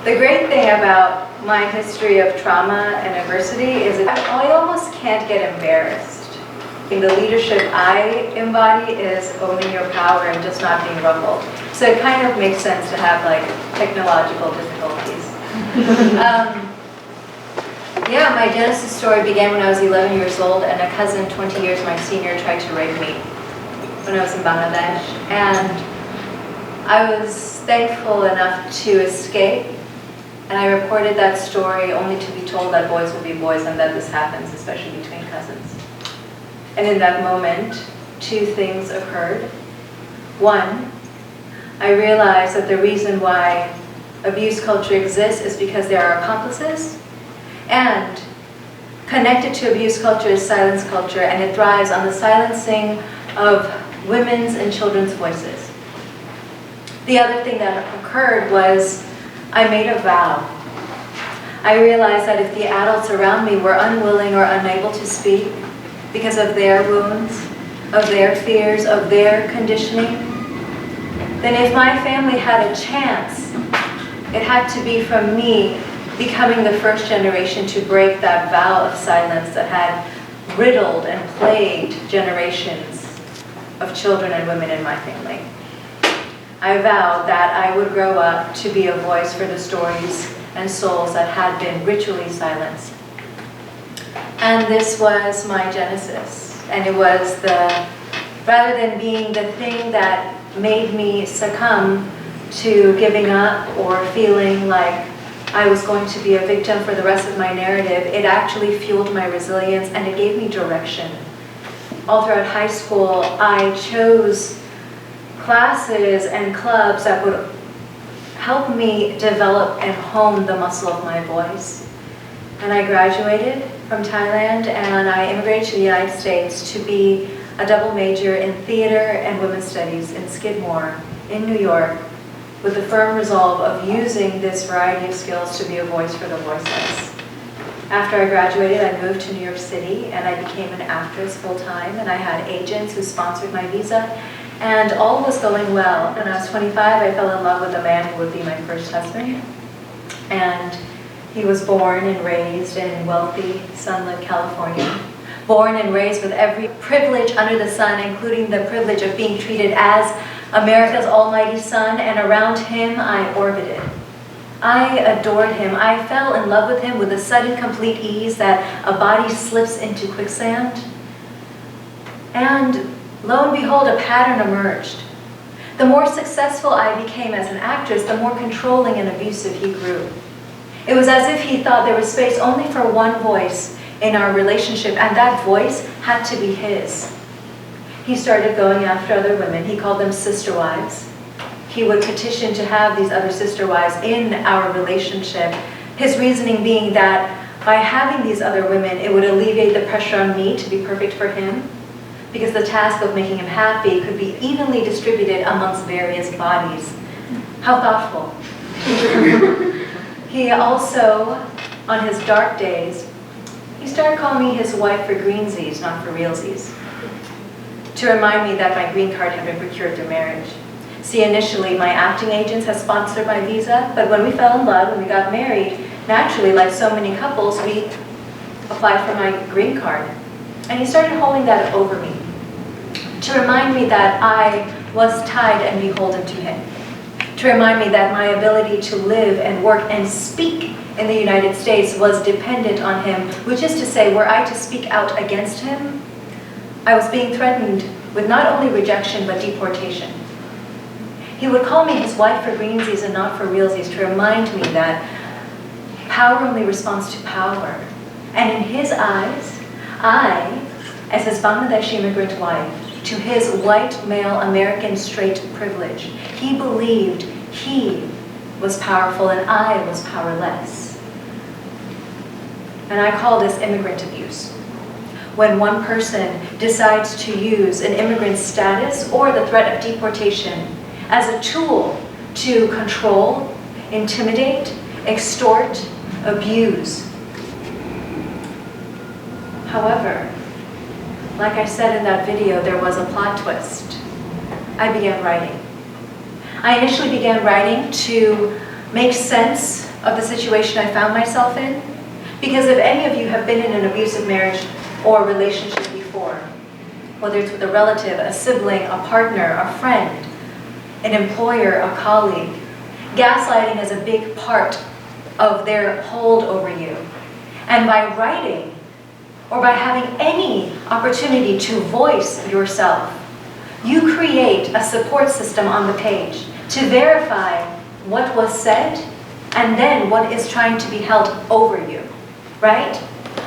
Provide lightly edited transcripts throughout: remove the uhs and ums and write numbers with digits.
The great thing about my history of trauma and adversity is that I almost can't get embarrassed. The leadership I embody is owning your power and just not being ruffled. So it kind of makes sense to have like technological difficulties. Yeah, my Genesis story began when I was 11 years old, and a cousin 20 years my senior tried to rape me when I was in Bangladesh. And I was thankful enough to escape, and I reported that story only to be told that boys will be boys and that this happens, especially between cousins. And in that moment, two things occurred. One, I realized that the reason why abuse culture exists is because there are accomplices, and connected to abuse culture is silence culture, and it thrives on the silencing of women's and children's voices. The other thing that occurred was I made a vow. I realized that if the adults around me were unwilling or unable to speak because of their wounds, of their fears, of their conditioning, then if my family had a chance, it had to be from me becoming the first generation to break that vow of silence that had riddled and plagued generations of children and women in my family. I vowed that I would grow up to be a voice for the stories and souls that had been ritually silenced. And this was my genesis. And it was rather than being the thing that made me succumb to giving up or feeling like I was going to be a victim for the rest of my narrative, it actually fueled my resilience and it gave me direction. All throughout high school, I chose classes and clubs that would help me develop and hone the muscle of my voice. And I graduated from Thailand and I immigrated to the United States to be a double major in theater and women's studies in Skidmore, in New York, with the firm resolve of using this variety of skills to be a voice for the voiceless. After I graduated, I moved to New York City and I became an actress full-time, and I had agents who sponsored my visa, and all was going well. When I was 25, I fell in love with a man who would be my first husband, and he was born and raised in wealthy, sunlit California. Born and raised with every privilege under the sun, including the privilege of being treated as America's almighty son, and around him I orbited. I adored him. I fell in love with him with a sudden complete ease that a body slips into quicksand. And lo and behold, a pattern emerged. The more successful I became as an actress, the more controlling and abusive he grew. It was as if he thought there was space only for one voice in our relationship, and that voice had to be his. He started going after other women. He called them sister wives. He would petition to have these other sister wives in our relationship, his reasoning being that by having these other women, it would alleviate the pressure on me to be perfect for him, because the task of making him happy could be evenly distributed amongst various bodies. How thoughtful. He also, on his dark days, he started calling me his wife for greensies, not for realsies, to remind me that my green card had been procured through marriage. See, initially, my acting agents had sponsored my visa, but when we fell in love and we got married, naturally, like so many couples, we applied for my green card. And he started holding that over me, to remind me that I was tied and beholden to him, to remind me that my ability to live and work and speak in the United States was dependent on him, which is to say, were I to speak out against him, I was being threatened with not only rejection, but deportation. He would call me his wife for greensies and not for realsies, to remind me that power only responds to power. And in his eyes, I, as his Bangladeshi immigrant wife, to his white male American straight privilege, he believed he was powerful and I was powerless. And I call this immigrant abuse. When one person decides to use an immigrant status or the threat of deportation as a tool to control, intimidate, extort, abuse. However, like I said in that video, there was a plot twist. I began writing. I initially began writing to make sense of the situation I found myself in, because if any of you have been in an abusive marriage or relationship before, whether it's with a relative, a sibling, a partner, a friend, an employer, a colleague, gaslighting is a big part of their hold over you. And by writing, or by having any opportunity to voice yourself, you create a support system on the page to verify what was said and then what is trying to be held over you, right?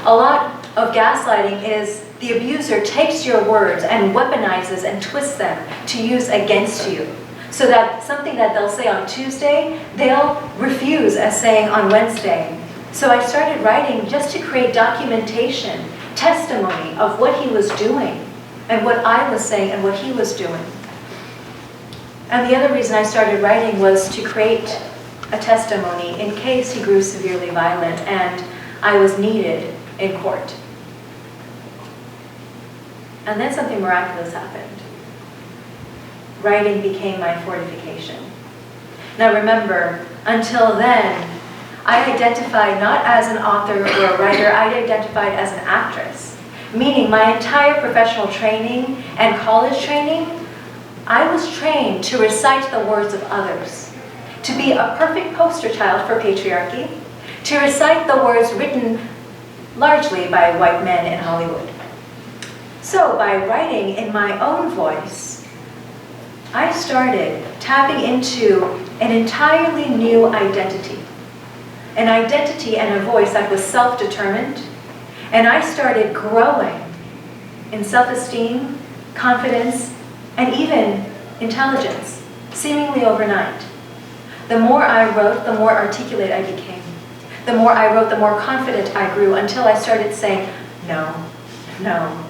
A lot of gaslighting is the abuser takes your words and weaponizes and twists them to use against you. So that something that they'll say on Tuesday, they'll refuse as saying on Wednesday. So I started writing just to create documentation, testimony of what he was doing and what I was saying and what he was doing. And the other reason I started writing was to create a testimony in case he grew severely violent and I was needed in court. And then something miraculous happened. Writing became my fortification. Now remember, until then, I identified not as an author or a writer, I identified as an actress. Meaning my entire professional training and college training, I was trained to recite the words of others, to be a perfect poster child for patriarchy, to recite the words written largely by white men in Hollywood. So by writing in my own voice, I started tapping into an entirely new identity. An identity and a voice that was self-determined. And I started growing in self-esteem, confidence, and even intelligence, seemingly overnight. The more I wrote, the more articulate I became. The more I wrote, the more confident I grew until I started saying, no, no,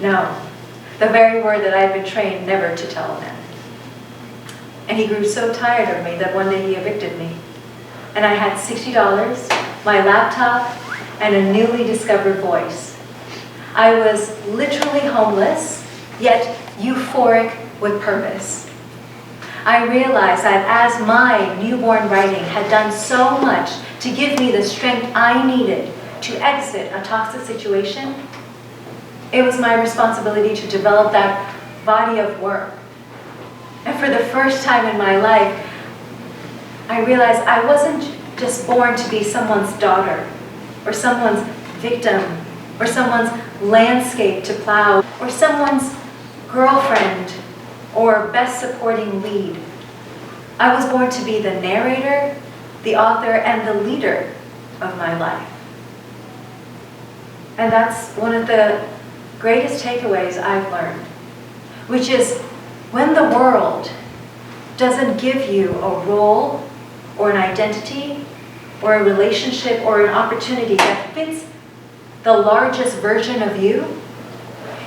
no. The very word that I had been trained never to tell a man. And he grew so tired of me that one day he evicted me. And I had $60, my laptop, and a newly discovered voice. I was literally homeless, yet euphoric with purpose. I realized that as my newborn writing had done so much to give me the strength I needed to exit a toxic situation, it was my responsibility to develop that body of work. And for the first time in my life, I realized I wasn't just born to be someone's daughter, or someone's victim, or someone's landscape to plow, or someone's girlfriend, or best supporting lead. I was born to be the narrator, the author, and the leader of my life. And that's one of the greatest takeaways I've learned, which is when the world doesn't give you a role or an identity or a relationship or an opportunity that fits the largest version of you,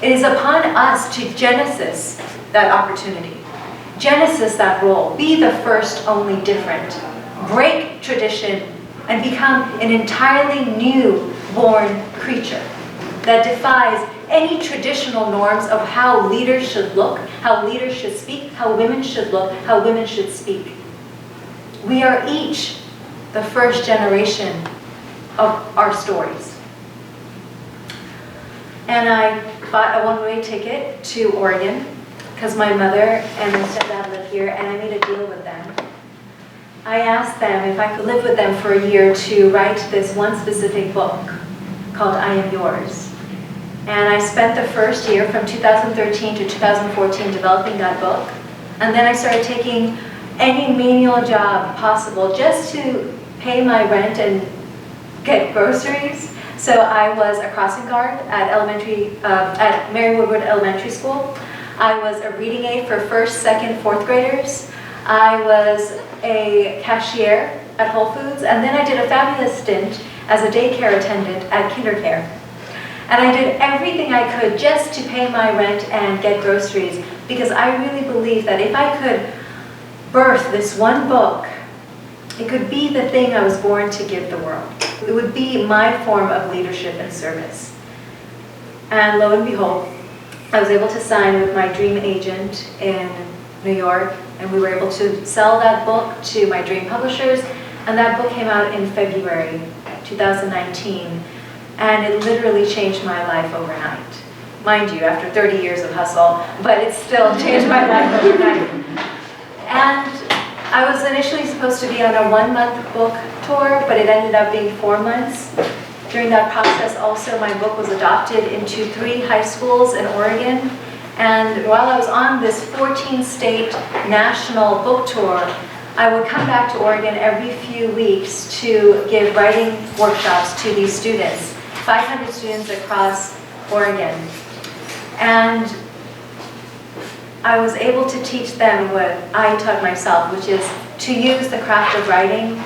it is upon us to genesis that opportunity, genesis that role, be the first, only different, break tradition, and become an entirely new born creature that defies any traditional norms of how leaders should look, how leaders should speak, how women should look, how women should speak. We are each the first generation of our stories. And I bought a one-way ticket to Oregon because my mother and my stepdad live here, and I made a deal with them. I asked them if I could live with them for a year to write this one specific book called I Am Yours. And I spent the first year from 2013 to 2014 developing that book. And then I started taking any menial job possible just to pay my rent and get groceries. So I was a crossing guard at Mary Woodward Elementary School. I was a reading aide for first, second, fourth graders. I was a cashier at Whole Foods, and then I did a fabulous stint as a daycare attendant at KinderCare. And I did everything I could just to pay my rent and get groceries, because I really believed that if I could birth this one book, it could be the thing I was born to give the world. It would be my form of leadership and service. And lo and behold, I was able to sign with my dream agent in New York And we were able to sell that book to my dream publishers, and that book came out in February 2019, and it literally changed my life overnight. Mind you, after 30 years of hustle, but it still changed my life overnight. And I was initially supposed to be on a 1-month book tour, but it ended up being 4 months. During that process also, my book was adopted into 3 high schools in Oregon. And while I was on this 14-state national book tour, I would come back to Oregon every few weeks to give writing workshops to these students, 500 students across Oregon. And I was able to teach them what I taught myself, which is to use the craft of writing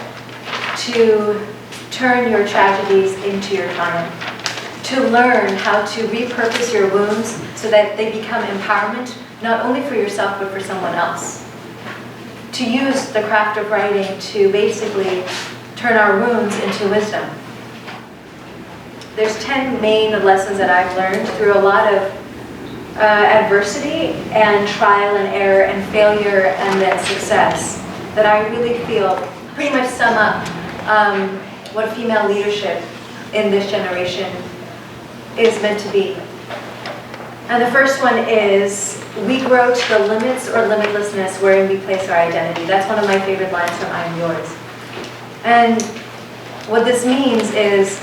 to turn your tragedies into your triumph, to learn how to repurpose your wounds so that they become empowerment, not only for yourself, but for someone else. To use the craft of writing to basically turn our wounds into wisdom. There's 10 main lessons that I've learned through a lot of adversity and trial and error and failure and then success that I really feel pretty much sum up what female leadership in this generation is meant to be. And the first one is, we grow to the limits or limitlessness wherein we place our identity. That's one of my favorite lines from I Am Yours. And what this means is,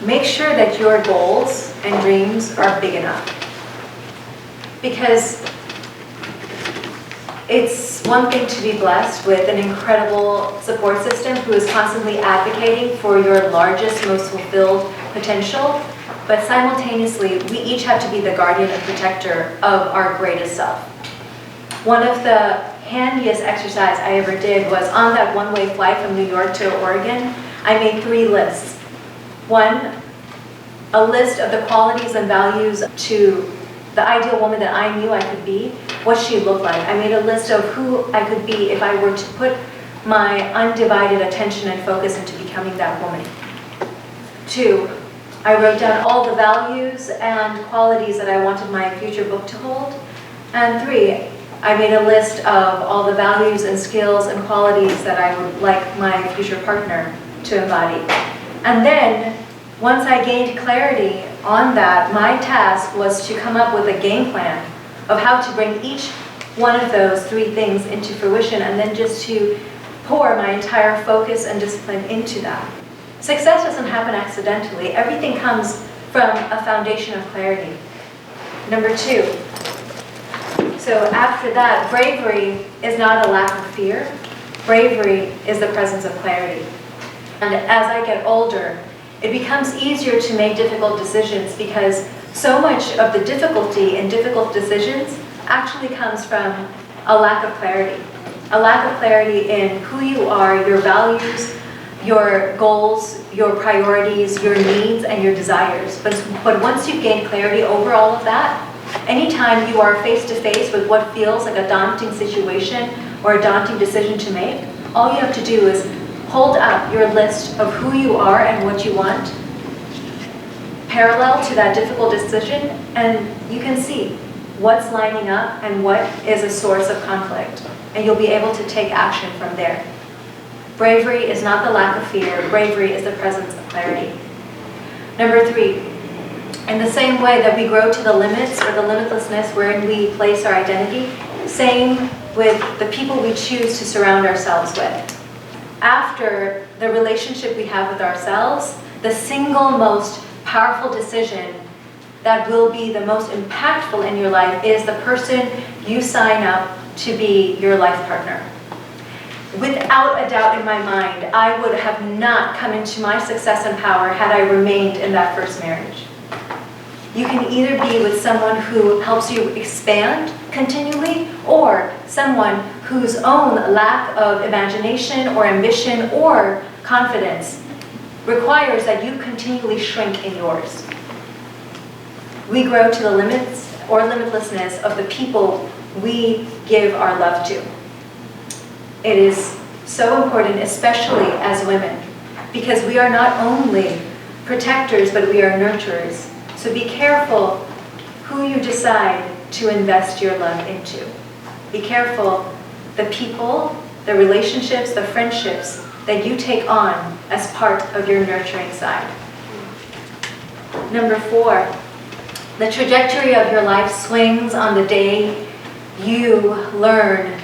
make sure that your goals and dreams are big enough. Because it's one thing to be blessed with an incredible support system who is constantly advocating for your largest, most fulfilled potential, but simultaneously, we each have to be the guardian and protector of our greatest self. One of the handiest exercise I ever did was on that one-way flight from New York to Oregon, I made 3 lists. One, a list of the qualities and values to the ideal woman that I knew I could be, what she looked like. I made a list of who I could be if I were to put my undivided attention and focus into becoming that woman. 2, I wrote down all the values and qualities that I wanted my future book to hold. And 3, I made a list of all the values and skills and qualities that I would like my future partner to embody. And then, once I gained clarity on that, my task was to come up with a game plan of how to bring each one of those 3 things into fruition, and then just to pour my entire focus and discipline into that. Success doesn't happen accidentally. Everything comes from a foundation of clarity. Number 2. So after that, bravery is not a lack of fear. Bravery is the presence of clarity. And as I get older, it becomes easier to make difficult decisions because so much of the difficulty in difficult decisions actually comes from a lack of clarity. A lack of clarity in who you are, your values, your goals, your priorities, your needs, and your desires. But once you've gained clarity over all of that, anytime you are face to face with what feels like a daunting situation or a daunting decision to make, all you have to do is hold up your list of who you are and what you want, parallel to that difficult decision, and you can see what's lining up and what is a source of conflict. And you'll be able to take action from there. Bravery is not the lack of fear. Bravery is the presence of clarity. Number 3, in the same way that we grow to the limits or the limitlessness wherein we place our identity, same with the people we choose to surround ourselves with. After the relationship we have with ourselves, the single most powerful decision that will be the most impactful in your life is the person you sign up to be your life partner. Without a doubt in my mind, I would have not come into my success and power had I remained in that first marriage. You can either be with someone who helps you expand continually, or someone whose own lack of imagination or ambition or confidence requires that you continually shrink in yours. We grow to the limits or limitlessness of the people we give our love to. It is so important, especially as women, because we are not only protectors, but we are nurturers. So be careful who you decide to invest your love into. Be careful the people, the relationships, the friendships that you take on as part of your nurturing side. Number 4, the trajectory of your life swings on the day you learn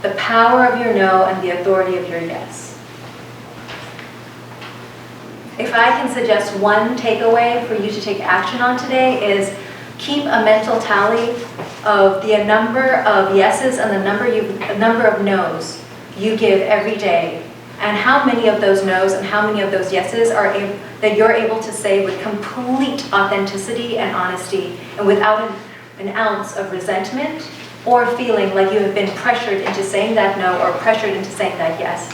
the power of your no and the authority of your yes. If I can suggest one takeaway for you to take action on today is keep a mental tally of the number of yeses and the number of no's you give every day, and how many of those no's and how many of those yeses are that you're able to say with complete authenticity and honesty and without an ounce of resentment or feeling like you have been pressured into saying that no or pressured into saying that yes.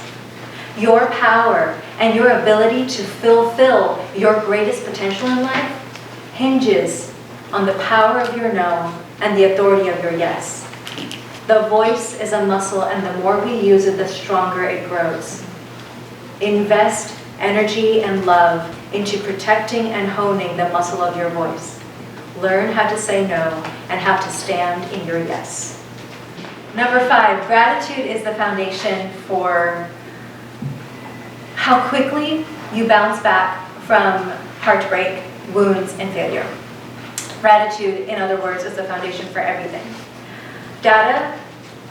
Your power and your ability to fulfill your greatest potential in life hinges on the power of your no and the authority of your yes. The voice is a muscle, and the more we use it, the stronger it grows. Invest energy and love into protecting and honing the muscle of your voice. Learn how to say no and how to stand in your yes. Number 5, gratitude is the foundation for how quickly you bounce back from heartbreak, wounds, and failure. Gratitude, in other words, is the foundation for everything. Data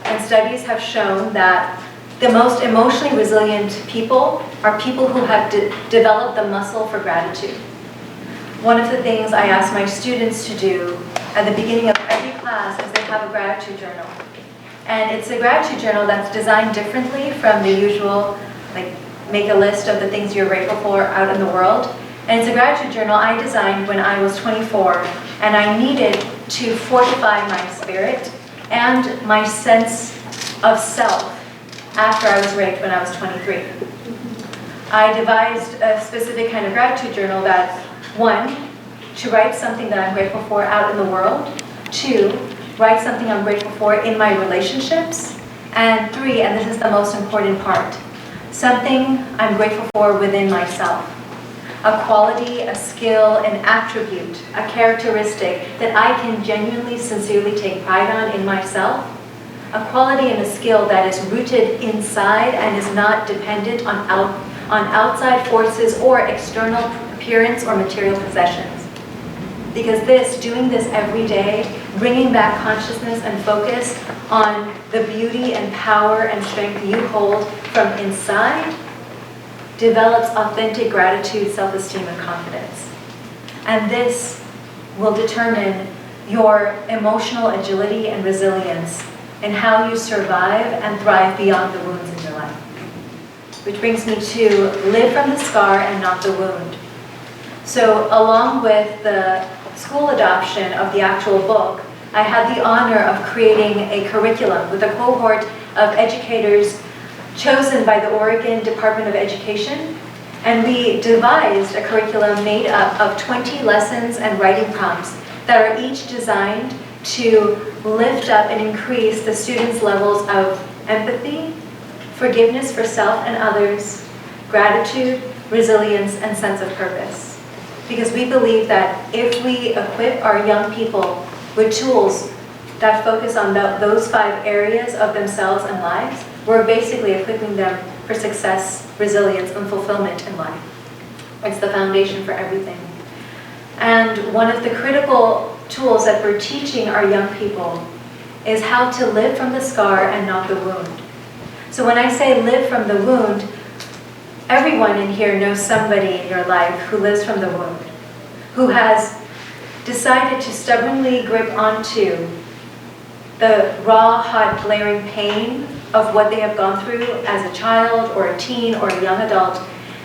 and studies have shown that the most emotionally resilient people are people who have developed the muscle for gratitude. One of the things I ask my students to do at the beginning of every class is they have a gratitude journal. And it's a gratitude journal that's designed differently from the usual, like, make a list of the things you're grateful for out in the world. And it's a gratitude journal I designed when I was 24, and I needed to fortify my spirit and my sense of self after I was raped when I was 23. I devised a specific kind of gratitude journal that, 1, to write something that I'm grateful for out in the world, 2, write something I'm grateful for in my relationships, and 3, and this is the most important part, something I'm grateful for within myself. A quality, a skill, an attribute, a characteristic that I can genuinely, sincerely take pride on in myself. A quality and a skill that is rooted inside and is not dependent on outside forces or external appearance or material possessions. Because doing this every day, bringing back consciousness and focus on the beauty and power and strength you hold from inside, develops authentic gratitude, self-esteem, and confidence. And this will determine your emotional agility and resilience and how you survive and thrive beyond the wounds in your life. Which brings me to live from the scar and not the wound. So along with the school adoption of the actual book, I had the honor of creating a curriculum with a cohort of educators chosen by the Oregon Department of Education, and we devised a curriculum made up of 20 lessons and writing prompts that are each designed to lift up and increase the students' levels of empathy, forgiveness for self and others, gratitude, resilience, and sense of purpose. Because we believe that if we equip our young people with tools that focus on those 5 areas of themselves and lives, we're basically equipping them for success, resilience, and fulfillment in life. It's the foundation for everything. And one of the critical tools that we're teaching our young people is how to live from the scar and not the wound. So when I say live from the wound, everyone in here knows somebody in your life who lives from the wound, who has decided to stubbornly grip onto the raw, hot, glaring pain of what they have gone through as a child or a teen or a young adult,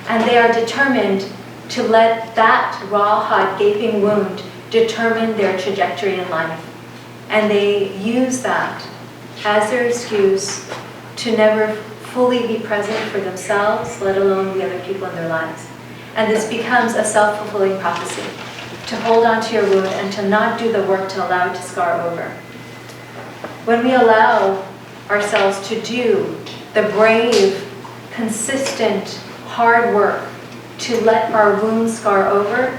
and they are determined to let that raw, hot, gaping wound determine their trajectory in life. And they use that as their excuse to never fully be present for themselves, let alone the other people in their lives. And this becomes a self-fulfilling prophecy, to hold on to your wound and to not do the work to allow it to scar over. When we allow ourselves to do the brave, consistent, hard work to let our wounds scar over,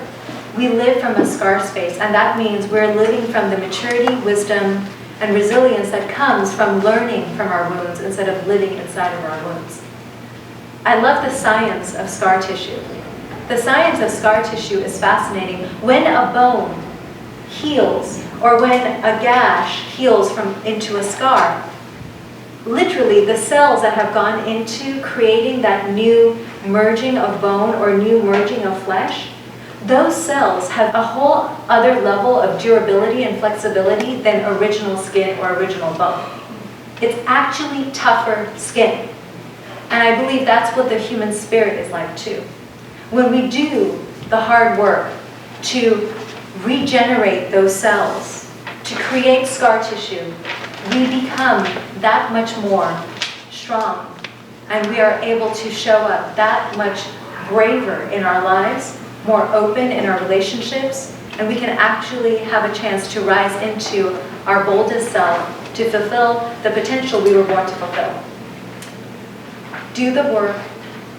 we live from a scar space, and that means we're living from the maturity, wisdom, and resilience that comes from learning from our wounds instead of living inside of our wounds. I love the science of scar tissue. The science of scar tissue is fascinating. When a bone heals, or when a gash heals into a scar, literally the cells that have gone into creating that new merging of bone or new merging of flesh, those cells have a whole other level of durability and flexibility than original skin or original bone. It's actually tougher skin. And I believe that's what the human spirit is like too. When we do the hard work to regenerate those cells, to create scar tissue, we become that much more strong, and we are able to show up that much braver in our lives, more open in our relationships, and we can actually have a chance to rise into our boldest self to fulfill the potential we were born to fulfill. Do the work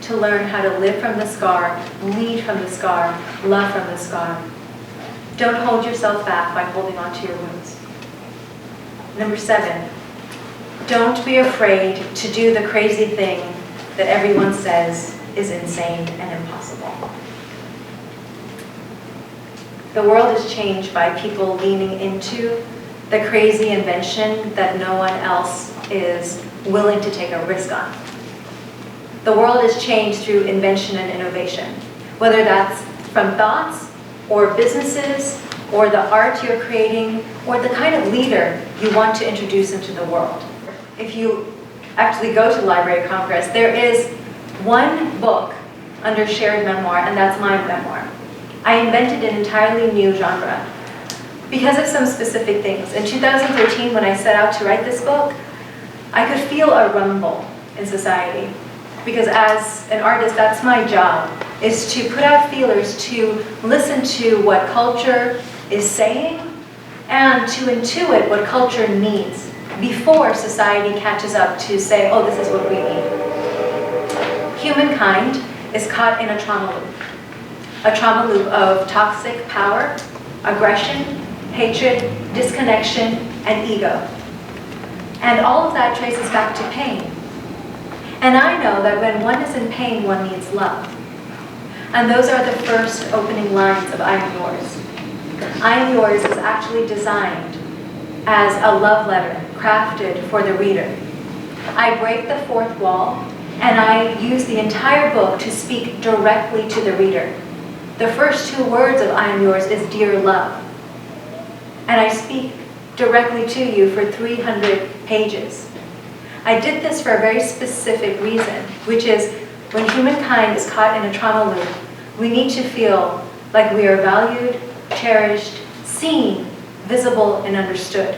to learn how to live from the scar, lead from the scar, love from the scar. Don't hold yourself back by holding on to your wounds. Number 7, don't be afraid to do the crazy thing that everyone says is insane and impossible. The world is changed by people leaning into the crazy invention that no one else is willing to take a risk on. The world is changed through invention and innovation, whether that's from thoughts or businesses or the art you're creating or the kind of leader you want to introduce into the world. If you actually go to the Library of Congress, there is one book under shared memoir, and that's my memoir. I invented an entirely new genre because of some specific things. In 2013, when I set out to write this book, I could feel a rumble in society. Because as an artist, that's my job, is to put out feelers, to listen to what culture is saying, and to intuit what culture needs before society catches up to say, oh, this is what we need. Humankind is caught in a trauma loop of toxic power, aggression, hatred, disconnection, and ego. And all of that traces back to pain. And I know that when one is in pain, one needs love. And those are the first opening lines of I Am Yours. I Am Yours is actually designed as a love letter crafted for the reader. I break the fourth wall and I use the entire book to speak directly to the reader. The first 2 words of I Am Yours is Dear Love. And I speak directly to you for 300 pages. I did this for a very specific reason, which is when humankind is caught in a trauma loop, we need to feel like we are valued, cherished, seen, visible, and understood.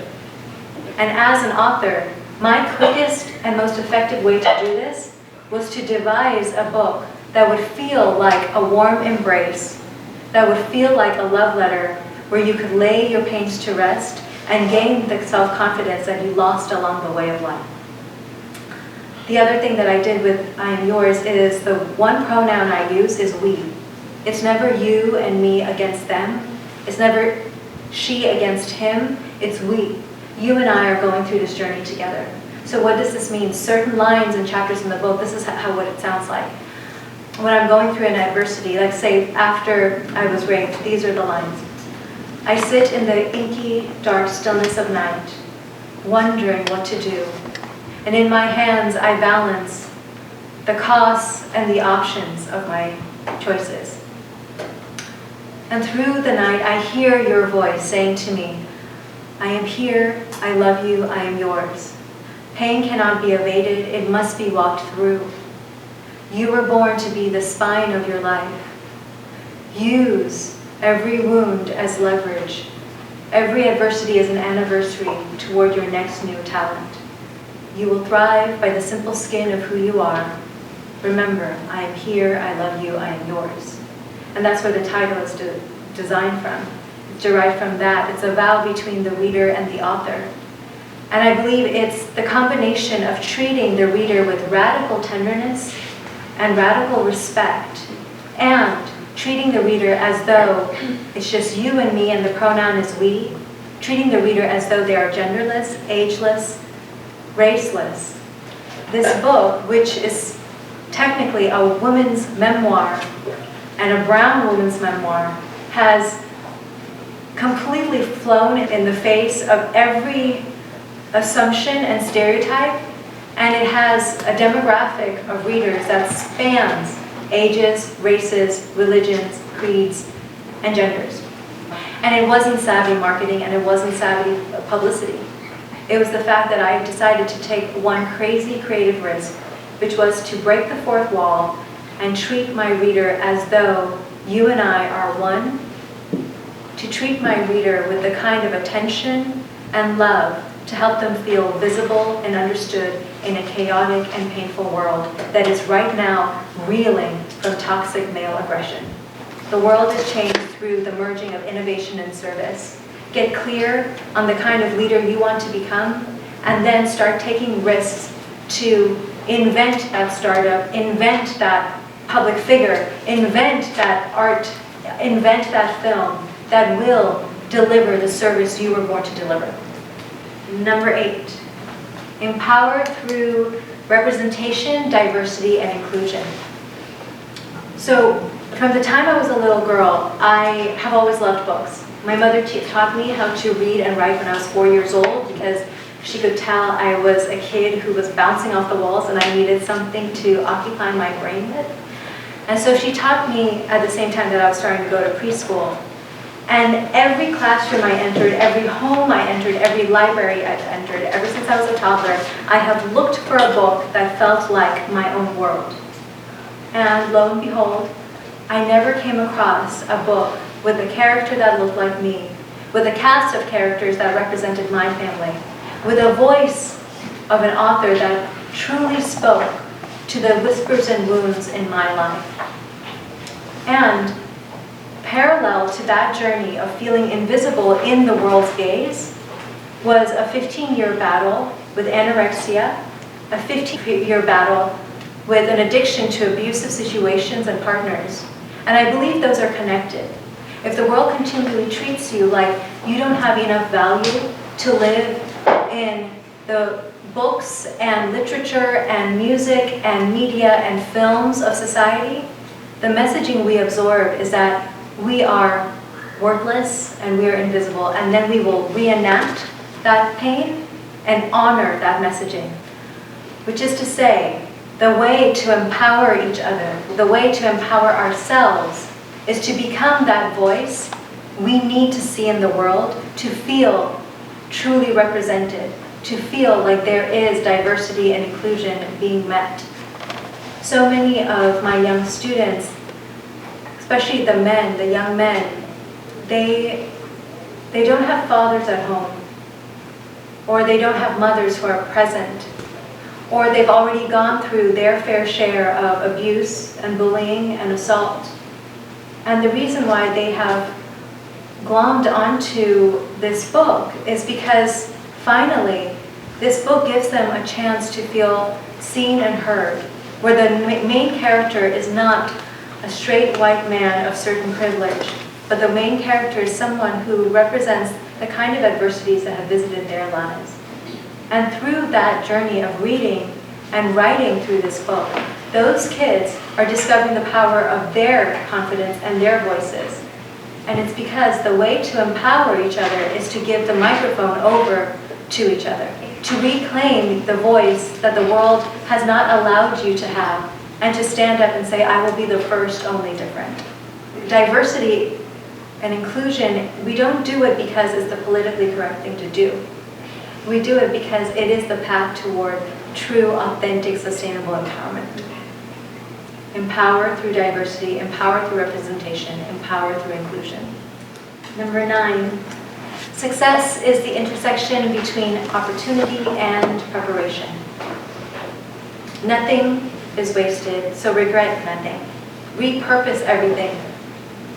And as an author, my quickest and most effective way to do this was to devise a book that would feel like a warm embrace, that would feel like a love letter where you could lay your pains to rest and gain the self-confidence that you lost along the way of life. The other thing that I did with I Am Yours is the one pronoun I use is we. It's never you and me against them. It's never she against him. It's we. You and I are going through this journey together. So what does this mean? Certain lines and chapters in the book, this is what it sounds like. When I'm going through an adversity, like say after I was raped, these are the lines. I sit in the inky, dark stillness of night, wondering what to do. And in my hands, I balance the costs and the options of my choices. And through the night, I hear your voice saying to me, I am here, I love you, I am yours. Pain cannot be evaded, it must be walked through. You were born to be the spine of your life. Use every wound as leverage. Every adversity is an anniversary toward your next new talent. You will thrive by the simple skin of who you are. Remember, I am here, I love you, I am yours. And that's where the title is designed from. It's derived from that. It's a vow between the reader and the author. And I believe it's the combination of treating the reader with radical tenderness and radical respect, and treating the reader as though it's just you and me and the pronoun is we, treating the reader as though they are genderless, ageless, raceless. This book, which is technically a woman's memoir and a brown woman's memoir, has completely flown in the face of every assumption and stereotype, and it has a demographic of readers that spans ages, races, religions, creeds, and genders. And it wasn't savvy marketing, and it wasn't savvy publicity. It was the fact that I decided to take one crazy creative risk, which was to break the fourth wall and treat my reader as though you and I are one, to treat my reader with the kind of attention and love to help them feel visible and understood in a chaotic and painful world that is right now reeling from toxic male aggression. The world is changed through the merging of innovation and service. Get clear on the kind of leader you want to become, and then start taking risks to invent that startup, invent that public figure, invent that art, invent that film that will deliver the service you were born to deliver. Number 8, empower through representation, diversity, and inclusion. So from the time I was a little girl, I have always loved books. My mother taught me how to read and write when I was 4 years old because she could tell I was a kid who was bouncing off the walls and I needed something to occupy my brain with. And so she taught me at the same time that I was starting to go to preschool. And every classroom I entered, every home I entered, every library I entered, ever since I was a toddler, I have looked for a book that felt like my own world. And lo and behold, I never came across a book with a character that looked like me, with a cast of characters that represented my family, with a voice of an author that truly spoke to the whispers and wounds in my life. And parallel to that journey of feeling invisible in the world's gaze was a 15-year battle with anorexia, a 15-year battle with an addiction to abusive situations and partners. And I believe those are connected. If the world continually treats you like you don't have enough value to live in the books and literature and music and media and films of society, the messaging we absorb is that we are worthless and we are invisible, and then we will reenact that pain and honor that messaging. Which is to say, the way to empower each other, the way to empower ourselves, is to become that voice we need to see in the world to feel truly represented, to feel like there is diversity and inclusion being met. So many of my young students, especially the men, the young men, they don't have fathers at home, or they don't have mothers who are present, or they've already gone through their fair share of abuse and bullying and assault. And the reason why they have glommed onto this book is because finally this book gives them a chance to feel seen and heard, where the main character is not a straight white man of certain privilege, but the main character is someone who represents the kind of adversities that have visited their lives. And through that journey of reading and writing through this book, those kids are discovering the power of their confidence and their voices. And it's because the way to empower each other is to give the microphone over to each other, to reclaim the voice that the world has not allowed you to have, and to stand up and say, I will be the first, only different. Diversity and inclusion, we don't do it because it's the politically correct thing to do. We do it because it is the path toward true, authentic, sustainable empowerment. Empower through diversity, empower through representation, empower through inclusion. Number 9, success is the intersection between opportunity and preparation. Nothing is wasted, so regret nothing. Repurpose everything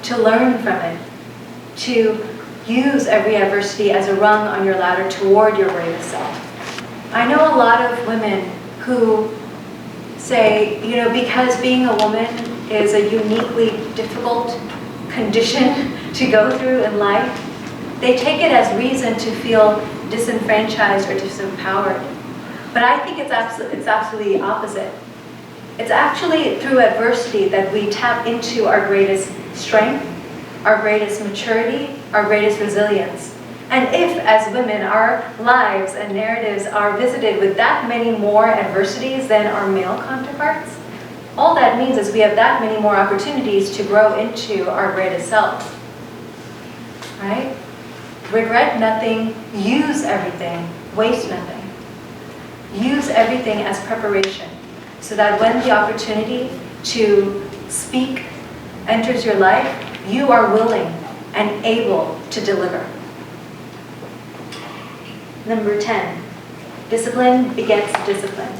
to learn from it, to use every adversity as a rung on your ladder toward your greatest self. I know a lot of women who say, because being a woman is a uniquely difficult condition to go through in life, they take it as reason to feel disenfranchised or disempowered. But I think it's absolutely opposite. It's actually through adversity that we tap into our greatest strength, our greatest maturity, our greatest resilience. And if, as women, our lives and narratives are visited with that many more adversities than our male counterparts, all that means is we have that many more opportunities to grow into our greatest selves. Right? Regret nothing, use everything, waste nothing. Use everything as preparation, so that when the opportunity to speak enters your life, you are willing and able to deliver. Number 10, discipline begets discipline,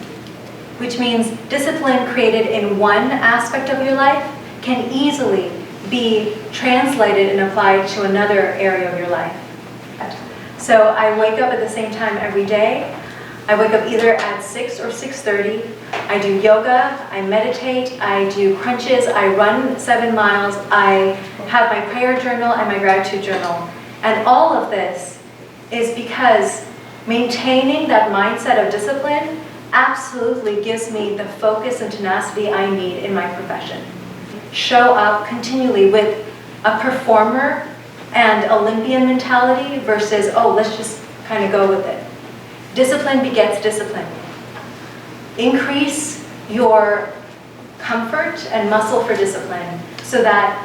which means discipline created in one aspect of your life can easily be translated and applied to another area of your life. So I wake up at the same time every day. I wake up either at 6 or 6:30. I do yoga, I meditate, I do crunches, I run 7 miles, I have my prayer journal and my gratitude journal. And all of this is because maintaining that mindset of discipline absolutely gives me the focus and tenacity I need in my profession. Show up continually with a performer and Olympian mentality versus, oh, let's just kind of go with it. Discipline begets discipline. Increase your comfort and muscle for discipline so that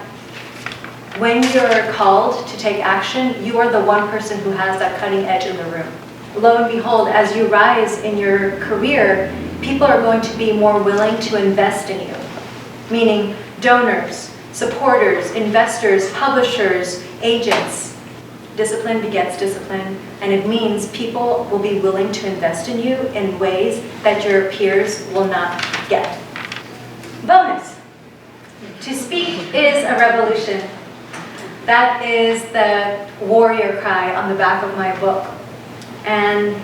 when you're called to take action, you are the one person who has that cutting edge in the room. Lo and behold, as you rise in your career, people are going to be more willing to invest in you. Meaning donors, supporters, investors, publishers, agents. Discipline begets discipline, and it means people will be willing to invest in you in ways that your peers will not get. Bonus. To speak is a revolution. That is the warrior cry on the back of my book. And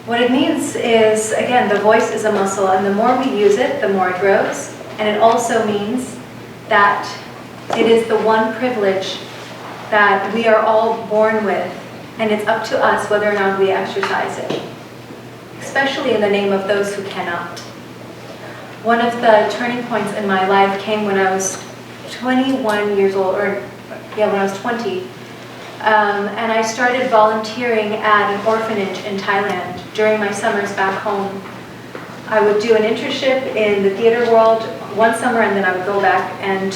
what it means is, again, the voice is a muscle, and the more we use it, the more it grows. And it also means that it is the one privilege that we are all born with, and it's up to us whether or not we exercise it, especially in the name of those who cannot. One of the turning points in my life came when I was 21 years old, when I was 20, and I started volunteering at an orphanage in Thailand during my summers back home. I would do an internship in the theater world one summer, and then I would go back and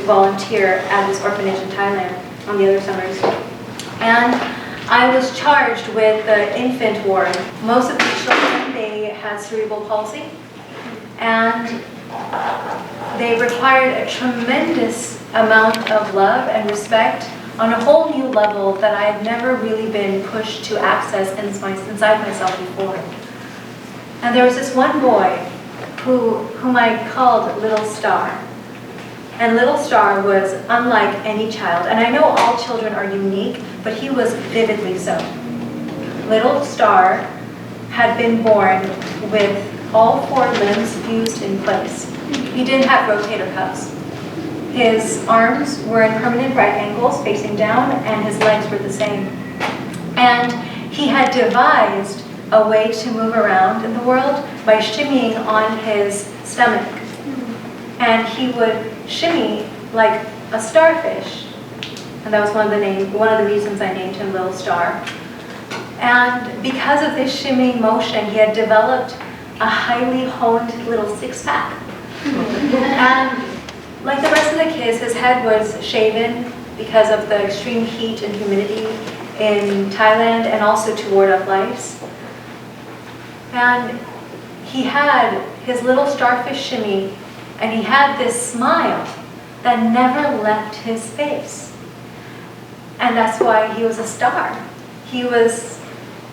volunteer at this orphanage in Thailand on the other summers. And I was charged with the infant ward. Most of the children, they had cerebral palsy, and they required a tremendous amount of love and respect on a whole new level that I had never really been pushed to access inside myself before. And there was this one boy whom I called Little Star. And Little Star was unlike any child. And I know all children are unique, but he was vividly so. Little Star had been born with all 4 limbs fused in place. He didn't have rotator cuffs. His arms were in permanent right angles facing down, and his legs were the same. And he had devised a way to move around in the world by shimmying on his stomach. And he would shimmy like a starfish. And that was one of the reasons I named him Little Star. And because of this shimmying motion, he had developed a highly honed little six-pack. And like the rest of the kids, his head was shaven because of the extreme heat and humidity in Thailand, and also to ward off lice. And he had his little starfish shimmy, and he had this smile that never left his face. And that's why he was a star. He was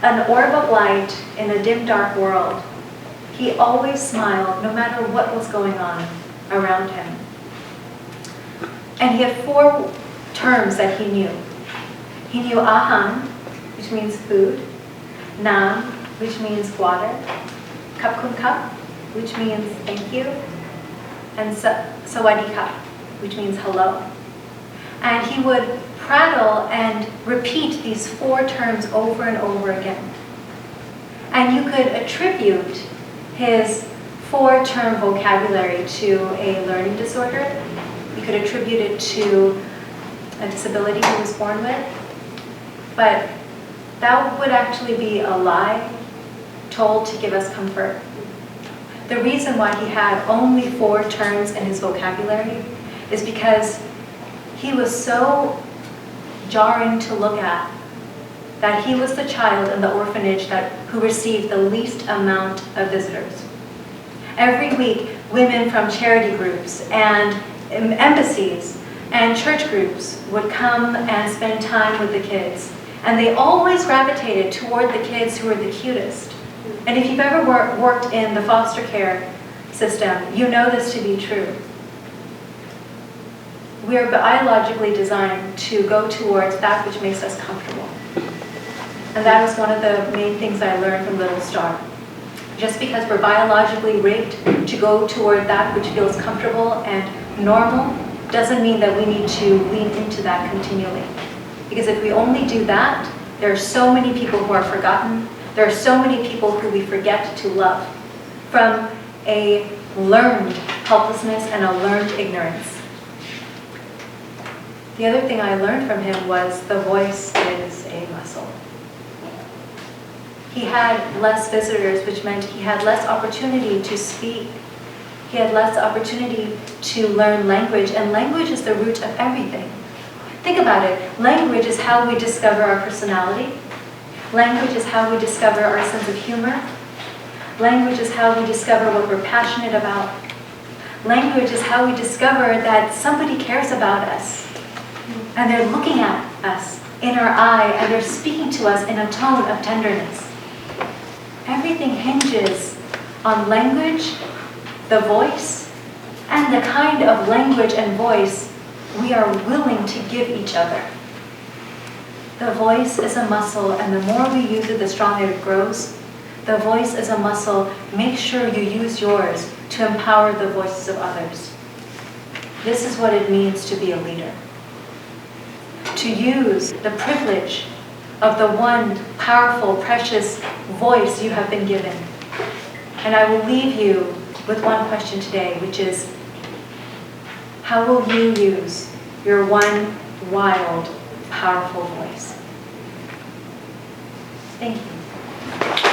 an orb of light in a dim, dark world. He always smiled no matter what was going on around him. And he had 4 terms that he knew. He knew ahan, which means food, nam, which means water, kap kun kap, which means thank you, and sawadee kap, which means hello. And he would prattle and repeat these 4 terms over and over again. And you could attribute his 4-term vocabulary to a learning disorder. You could attribute it to a disability he was born with. But that would actually be a lie told to give us comfort. The reason why he had only 4 terms in his vocabulary is because he was so jarring to look at that he was the child in the orphanage who received the least amount of visitors. Every week, women from charity groups and embassies and church groups would come and spend time with the kids. And they always gravitated toward the kids who were the cutest. And if you've ever worked in the foster care system, you know this to be true. We are biologically designed to go towards that which makes us comfortable. And that was one of the main things I learned from Little Star. Just because we're biologically rigged to go toward that which feels comfortable and normal, doesn't mean that we need to lean into that continually. Because if we only do that, there are so many people who are forgotten. There are so many people who we forget to love from a learned helplessness and a learned ignorance. The other thing I learned from him was the voice is a muscle. He had less visitors, which meant he had less opportunity to speak. He had less opportunity to learn language, and language is the root of everything. Think about it. Language is how we discover our personality. Language is how we discover our sense of humor. Language is how we discover what we're passionate about. Language is how we discover that somebody cares about us. And they're looking at us in our eye, and they're speaking to us in a tone of tenderness. Everything hinges on language, the voice, and the kind of language and voice we are willing to give each other. The voice is a muscle, and the more we use it, the stronger it grows. The voice is a muscle. Make sure you use yours to empower the voices of others. This is what it means to be a leader. To use the privilege of the one powerful, precious voice you have been given. And I will leave you with one question today, which is, how will you use your one wild, powerful voice? Thank you.